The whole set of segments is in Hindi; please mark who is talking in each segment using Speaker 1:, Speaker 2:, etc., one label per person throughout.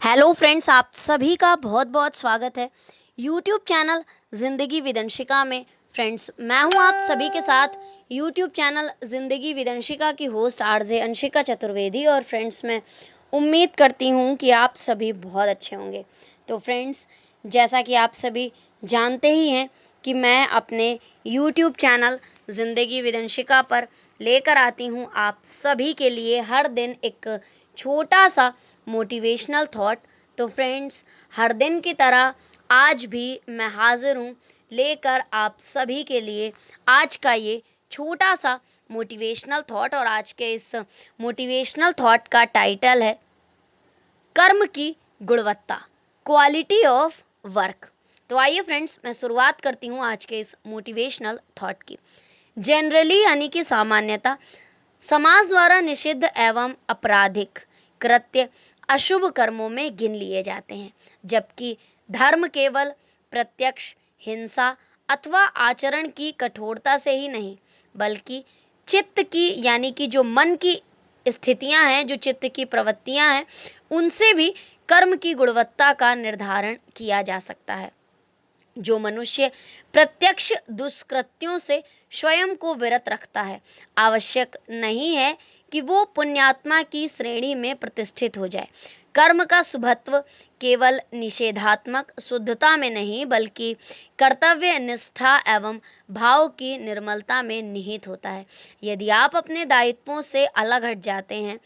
Speaker 1: हेलो फ्रेंड्स, आप सभी का बहुत बहुत स्वागत है यूट्यूब चैनल ज़िंदगी विदंशिका में। फ्रेंड्स, मैं हूं आप सभी के साथ यूट्यूब चैनल ज़िंदगी विदंशिका की होस्ट आरजे अंशिका चतुर्वेदी। और फ्रेंड्स, मैं उम्मीद करती हूं कि आप सभी बहुत अच्छे होंगे। तो फ्रेंड्स, जैसा कि आप सभी जानते ही हैं कि मैं अपने यूट्यूब चैनल ज़िंदगी विदंशिका पर लेकर आती हूं आप सभी के लिए हर दिन एक छोटा सा मोटिवेशनल थॉट। तो फ्रेंड्स, हर दिन की तरह आज भी मैं हाजिर हूँ लेकर आप सभी के लिए आज का ये छोटा सा मोटिवेशनल थॉट। और आज के इस मोटिवेशनल थॉट का टाइटल है कर्म की गुणवत्ता, क्वालिटी ऑफ वर्क। तो आइए फ्रेंड्स, मैं शुरुआत करती हूँ आज के इस मोटिवेशनल थॉट की। जनरली यानी कि सामान्यता समाज द्वारा निषिद्ध एवं आपराधिक कृत्य अशुभ कर्मों में गिन लिए जाते हैं, जबकि धर्म केवल प्रत्यक्ष हिंसा अथवा आचरण की कठोरता से ही नहीं, बल्कि चित्त की यानी कि जो मन की स्थितियां हैं, जो चित्त की प्रवृत्तियां हैं, उनसे भी कर्म की गुणवत्ता का निर्धारण किया जा सकता है। जो मनुष्य प्रत्यक्ष दुष्कृत्यों से स्वयं को विरत रखता है, आवश्यक नहीं है कि वो पुण्यात्मा की श्रेणी में प्रतिष्ठित हो जाए। कर्म का शुभत्व केवल निषेधात्मक शुद्धता में नहीं, बल्कि कर्तव्य निष्ठा एवं भाव की निर्मलता में निहित होता है। यदि आप अपने दायित्वों से अलग हट जाते हैं,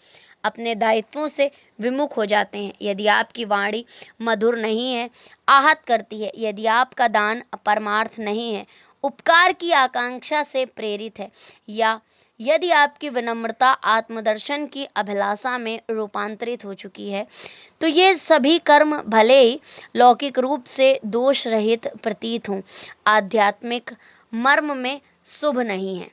Speaker 1: अपने दायित्वों से विमुख हो जाते हैं, यदि आपकी वाणी मधुर नहीं है, आहत करती है, यदि आपका दान परमार्थ नहीं है, उपकार की आकांक्षा से प्रेरित है, या यदि आपकी विनम्रता आत्मदर्शन की अभिलाषा में रूपांतरित हो चुकी है, तो ये सभी कर्म भले ही लौकिक रूप से दोष रहित प्रतीत हों, आध्यात्मिक मर्म में शुभ नहीं है।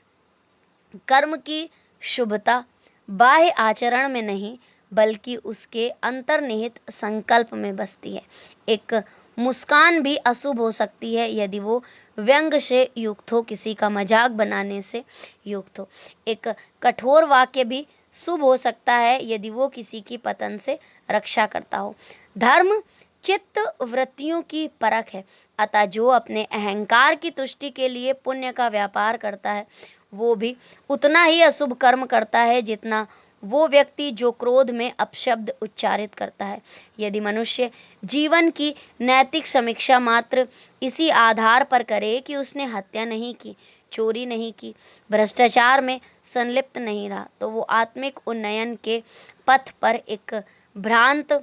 Speaker 1: कर्म की शुभता बाह्य आचरण में नहीं, बल्कि उसके अंतर्निहित संकल्प में बसती है। एक मुस्कान भी अशुभ हो सकती है यदि वो व्यंग से युक्त हो, किसी का मजाक बनाने से युक्त हो। एक कठोर वाक्य भी शुभ हो सकता है यदि वो किसी की पतन से रक्षा करता हो। धर्म चित्त वृत्तियों की परख है, अतः जो अपने अहंकार की तुष्टि के लिए पुण्य का व्यापार करता है, वो भी उतना ही अशुभ कर्म करता है जितना वो व्यक्ति जो क्रोध में अपशब्द उच्चारित करता है। यदि मनुष्य जीवन की नैतिक समीक्षा मात्र इसी आधार पर करे कि उसने हत्या नहीं की, चोरी नहीं की, भ्रष्टाचार में संलिप्त नहीं रहा, तो वो आत्मिक उन्नयन के पथ पर एक भ्रांत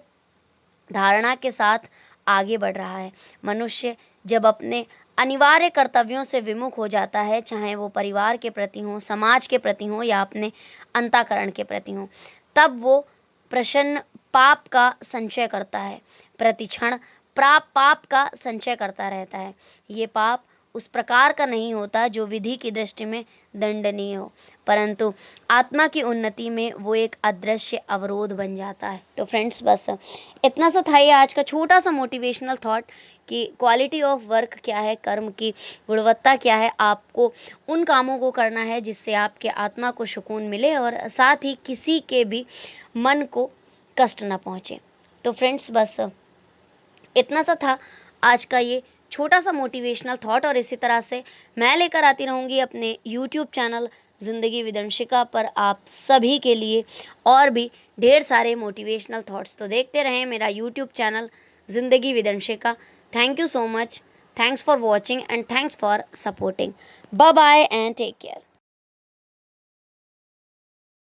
Speaker 1: धारणा के साथ आगे बढ़ रहा है। मनुष्य जब अपने अनिवार्य कर्तव्यों से विमुख हो जाता है, चाहे वो परिवार के प्रति हो, समाज के प्रति हो, या अपने अंतःकरण के प्रति हो, तब वो प्रसन्न पाप का संचय करता है, प्रतिक्षण पाप का संचय करता रहता है। ये पाप उस प्रकार का नहीं होता जो विधि की दृष्टि में दंडनीय हो, परंतु आत्मा की उन्नति में वो एक अदृश्य अवरोध बन जाता है। तो फ्रेंड्स, बस इतना सा था ये आज का छोटा सा मोटिवेशनल थॉट कि क्वालिटी ऑफ वर्क क्या है, कर्म की गुणवत्ता क्या है। आपको उन कामों को करना है जिससे आपके आत्मा को सुकून मिले और साथ ही किसी के भी मन को कष्ट ना पहुँचे। तो फ्रेंड्स, बस इतना सा था आज का ये छोटा सा मोटिवेशनल थॉट। और इसी तरह से मैं लेकर आती रहूँगी अपने यूट्यूब चैनल ज़िंदगी विदंशिका पर आप सभी के लिए और भी ढेर सारे मोटिवेशनल थॉट्स। तो देखते रहें मेरा YouTube channel Zindagi Vidanshika. Thank you so much, thanks for watching and thanks for supporting. Bye bye and take care.